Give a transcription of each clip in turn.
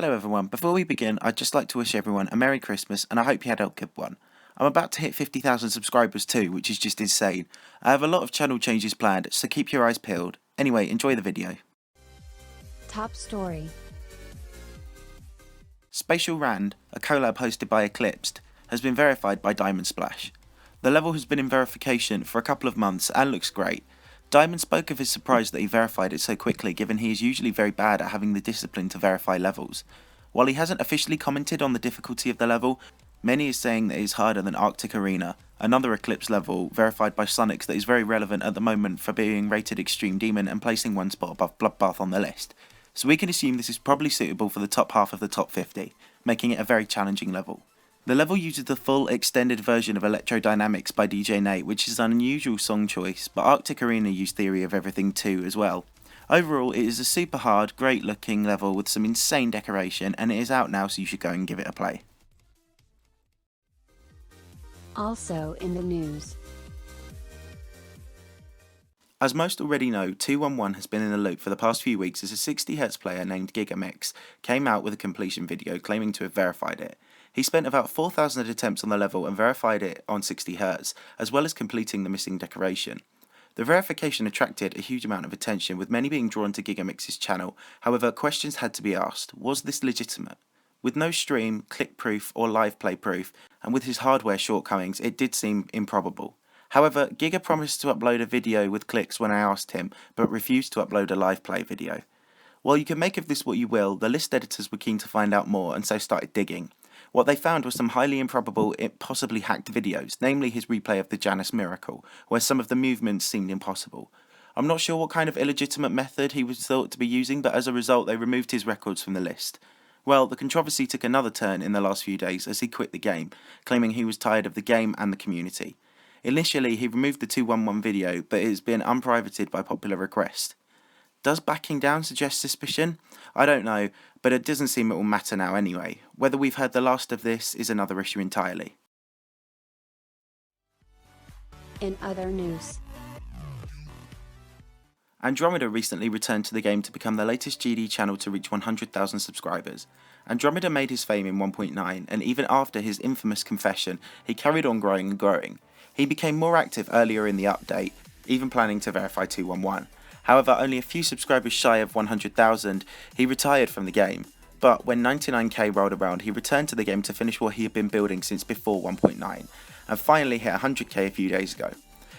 Hello everyone, before we begin I'd just like to wish everyone a Merry Christmas and I hope you had a good one. I'm about to hit 50,000 subscribers too, which is just insane. I have a lot of channel changes planned, so keep your eyes peeled. Anyway, enjoy the video. Top story. Spacial Rand, a collab hosted by Eclipsed, has been verified by DiamondSplash. The level has been in verification for a couple of months and looks great. Diamond spoke of his surprise that he verified it so quickly, given he is usually very bad at having the discipline to verify levels. While he hasn't officially commented on the difficulty of the level, many is saying that it is harder than Arctic Arena, another Eclipse level verified by Sonics that is very relevant at the moment for being rated Extreme Demon and placing one spot above Bloodbath on the list. So we can assume this is probably suitable for the top half of the top 50, making it a very challenging level. The level uses the full extended version of Electrodynamics by DJ Nate, which is an unusual song choice, but Arctic Arena used Theory of Everything too as well. Overall, it is a super hard, great looking level with some insane decoration, and it is out now, so you should go and give it a play. Also in the news. As most already know, 211 has been in the loop for the past few weeks as a 60Hz player named GigamiX came out with a completion video claiming to have verified it. He spent about 4,000 attempts on the level and verified it on 60Hz, as well as completing the missing decoration. The verification attracted a huge amount of attention, with many being drawn to GigamiX's channel. However, questions had to be asked. Was this legitimate? With no stream, click proof or live play proof, and with his hardware shortcomings, it did seem improbable. However, Giga promised to upload a video with clicks when I asked him, but refused to upload a live play video. While you can make of this what you will, the list editors were keen to find out more and so started digging. What they found was some highly improbable, possibly hacked videos, namely his replay of the Janus Miracle, where some of the movements seemed impossible. I'm not sure what kind of illegitimate method he was thought to be using, but as a result they removed his records from the list. Well, the controversy took another turn in the last few days as he quit the game, claiming he was tired of the game and the community. Initially, he removed the 211 video, but it has been unprivated by popular request. Does backing down suggest suspicion? I don't know, but it doesn't seem it will matter now anyway. Whether we've heard the last of this is another issue entirely. In other news. Andromeda recently returned to the game to become the latest GD channel to reach 100,000 subscribers. Andromeda made his fame in 1.9, and even after his infamous confession, he carried on growing and growing. He became more active earlier in the update, even planning to verify 211. However, only a few subscribers shy of 100,000, he retired from the game. But when 99k rolled around, he returned to the game to finish what he had been building since before 1.9, and finally hit 100k a few days ago.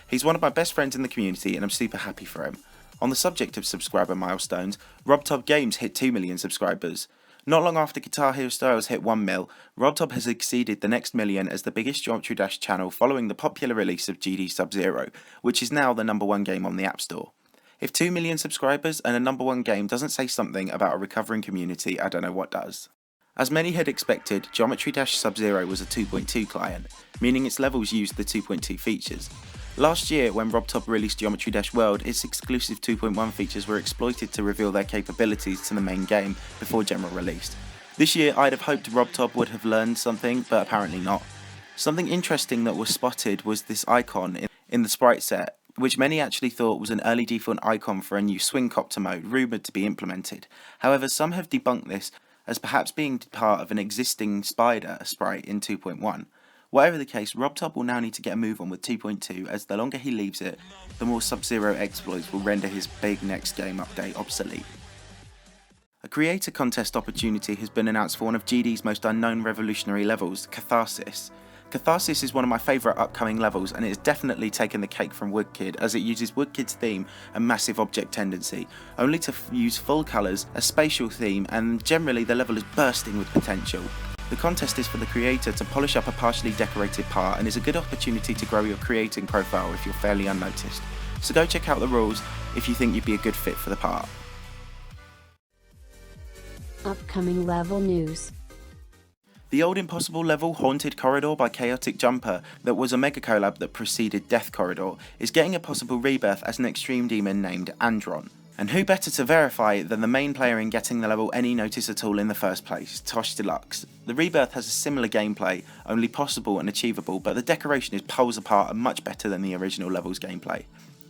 He's one of my best friends in the community, and I'm super happy for him. On the subject of subscriber milestones, RobTop Games hit 2 million subscribers. Not long after Guitar Hero Styles hit 1 mil, RobTop has exceeded the next million as the biggest Geometry Dash channel following the popular release of GD Sub-Zero, which is now the #1 game on the App Store. If 2 million subscribers and a #1 game doesn't say something about a recovering community, I don't know what does. As many had expected, Geometry Dash Sub-Zero was a 2.2 client, meaning its levels used the 2.2 features. Last year, when RobTop released Geometry Dash World, its exclusive 2.1 features were exploited to reveal their capabilities to the main game before general release. This year, I'd have hoped RobTop would have learned something, but apparently not. Something interesting that was spotted was this icon in the sprite set, which many actually thought was an early default icon for a new swing copter mode rumoured to be implemented. However, some have debunked this as perhaps being part of an existing spider sprite in 2.1. Whatever the case, RobTop will now need to get a move on with 2.2, as the longer he leaves it, the more Sub-Zero exploits will render his big next game update obsolete. A creator contest opportunity has been announced for one of GD's most unknown revolutionary levels, Catharsis. Catharsis is one of my favourite upcoming levels, and it has definitely taken the cake from Woodkid, as it uses Woodkid's theme and massive object tendency, only to use full colours, a spatial theme, and generally the level is bursting with potential. The contest is for the creator to polish up a partially decorated part and is a good opportunity to grow your creating profile if you're fairly unnoticed. So go check out the rules if you think you'd be a good fit for the part. Upcoming level news. The old impossible level Haunted Corridor by Chaotic Jumper, that was a mega collab that preceded Death Corridor, is getting a possible rebirth as an extreme demon named Andron. And who better to verify than the main player in getting the level any notice at all in the first place, ToshDeluxe. The rebirth has a similar gameplay, only possible and achievable, but the decoration is poles apart and much better than the original level's gameplay.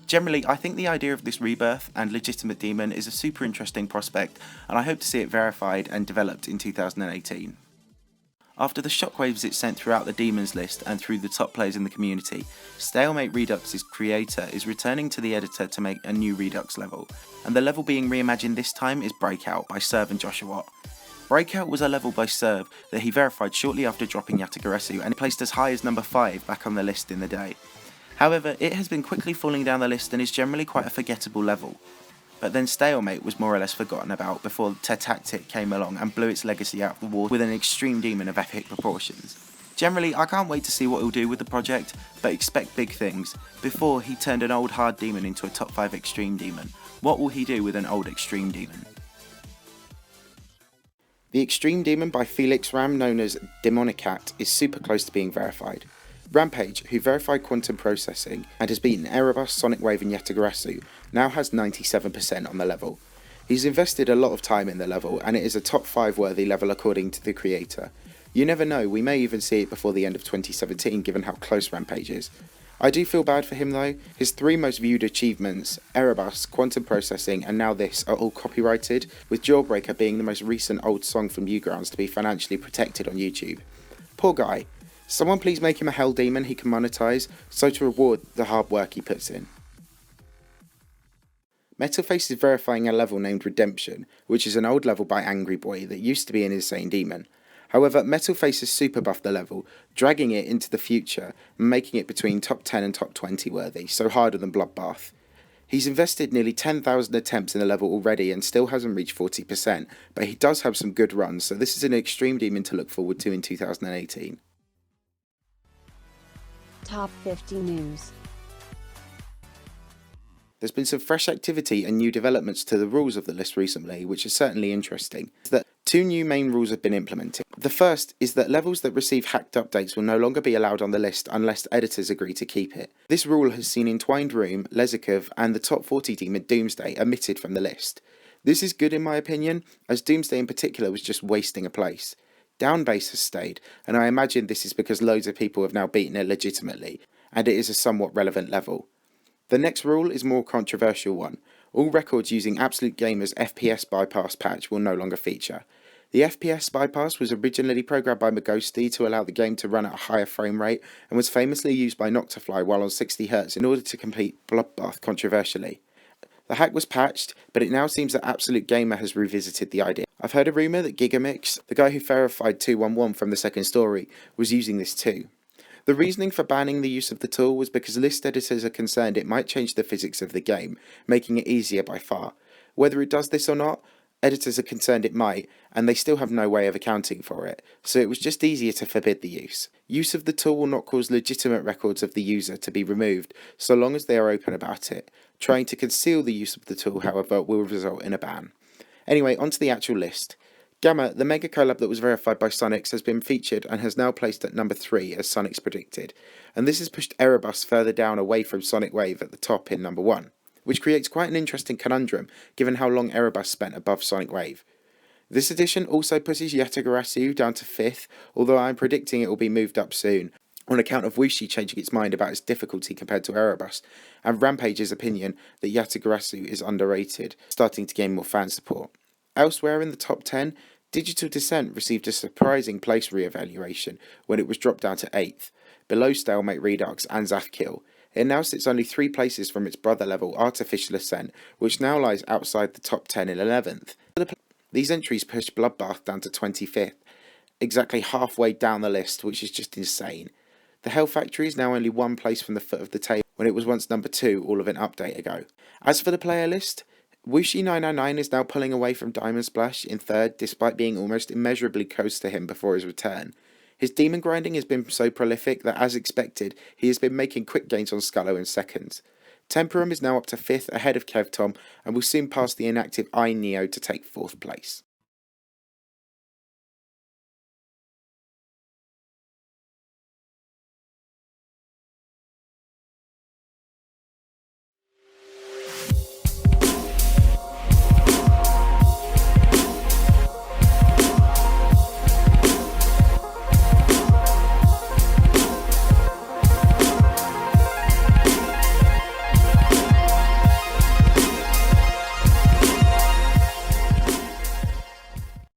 Generally, I think the idea of this rebirth and legitimate demon is a super interesting prospect, and I hope to see it verified and developed in 2018. After the shockwaves it sent throughout the demons list and through the top players in the community, Stalemate Redux's creator is returning to the editor to make a new Redux level, and the level being reimagined this time is Breakout by Serve and Joshua. Breakout was a level by Serve that he verified shortly after dropping Yatagarasu and placed as high as number 5 back on the list in the day. However, it has been quickly falling down the list and is generally quite a forgettable level. But then Stalemate was more or less forgotten about before TehTactiq came along and blew its legacy out of the water with an extreme demon of epic proportions. Generally, I can't wait to see what he'll do with the project, but expect big things. Before, he turned an old hard demon into a top 5 extreme demon. What will he do with an old extreme demon? The extreme demon by Felix Ram, known as Demonicat, is super close to being verified. Rampage, who verified quantum processing and has beaten Erebus, Sonic Wave and Yatagarasu, now has 97% on the level. He's invested a lot of time in the level, and it is a top 5 worthy level according to the creator. You never know, we may even see it before the end of 2017 given how close Rampage is. I do feel bad for him though. His 3 most viewed achievements, Erebus, quantum processing and now this, are all copyrighted, with Jawbreaker being the most recent old song from Newgrounds to be financially protected on YouTube. Poor guy. Someone please make him a hell demon he can monetize, so to reward the hard work he puts in. Metalface is verifying a level named Redemption, which is an old level by AngryBoy that used to be an insane demon. However, Metalface has super buffed the level, dragging it into the future and making it between top 10 and top 20 worthy, so harder than Bloodbath. He's invested nearly 10,000 attempts in the level already and still hasn't reached 40%, but he does have some good runs, so this is an extreme demon to look forward to in 2018. Top 50 News. There's been some fresh activity and new developments to the rules of the list recently, which is certainly interesting. That 2 new main rules have been implemented. The first is that levels that receive hacked updates will no longer be allowed on the list unless editors agree to keep it. This rule has seen Entwined Room, Lezikov and the top 40 demon Doomsday omitted from the list. This is good in my opinion, as Doomsday in particular was just wasting a place. Downbase has stayed, and I imagine this is because loads of people have now beaten it legitimately, and it is a somewhat relevant level. The next rule is a more controversial one. All records using Absolute Gamer's FPS Bypass patch will no longer feature. The FPS Bypass was originally programmed by Magosty to allow the game to run at a higher frame rate, and was famously used by Noctafly while on 60Hz in order to complete Bloodbath controversially. The hack was patched, but it now seems that Absolute Gamer has revisited the idea. I've heard a rumour that GigamiX, the guy who verified 211 from the second story, was using this too. The reasoning for banning the use of the tool was because list editors are concerned it might change the physics of the game, making it easier by far. Whether it does this or not, editors are concerned it might, and they still have no way of accounting for it, so it was just easier to forbid the use. Use of the tool will not cause legitimate records of the user to be removed, so long as they are open about it. Trying to conceal the use of the tool, however, will result in a ban. Anyway, onto the actual list. Gamma, the mega collab that was verified by Sonics, has been featured and has now placed at number 3 as Sonics predicted, and this has pushed Erebus further down away from Sonic Wave at the top in number 1, which creates quite an interesting conundrum given how long Erebus spent above Sonic Wave. This edition also pushes Yatagarasu down to 5th, although I'm predicting it will be moved up soon, on account of Wuxi changing its mind about its difficulty compared to Erebus, and Rampage's opinion that Yatagarasu is underrated, starting to gain more fan support. Elsewhere in the top 10, Digital Descent received a surprising place re-evaluation when it was dropped down to 8th, below Stalemate Redux and Zafkill. It now sits only 3 places from its brother level Artificial Ascent, which now lies outside the top 10 in 11th. These entries pushed Bloodbath down to 25th, exactly halfway down the list, which is just insane. The Hell Factory is now only 1 place from the foot of the table when it was once number 2 all of an update ago. As for the player list, Wuxi999 is now pulling away from DiamondSplash in 3rd despite being almost immeasurably close to him before his return. His demon grinding has been so prolific that, as expected, he has been making quick gains on Scullo in 2nd. Temporum is now up to 5th ahead of KevTom and will soon pass the inactive iNeo to take 4th place.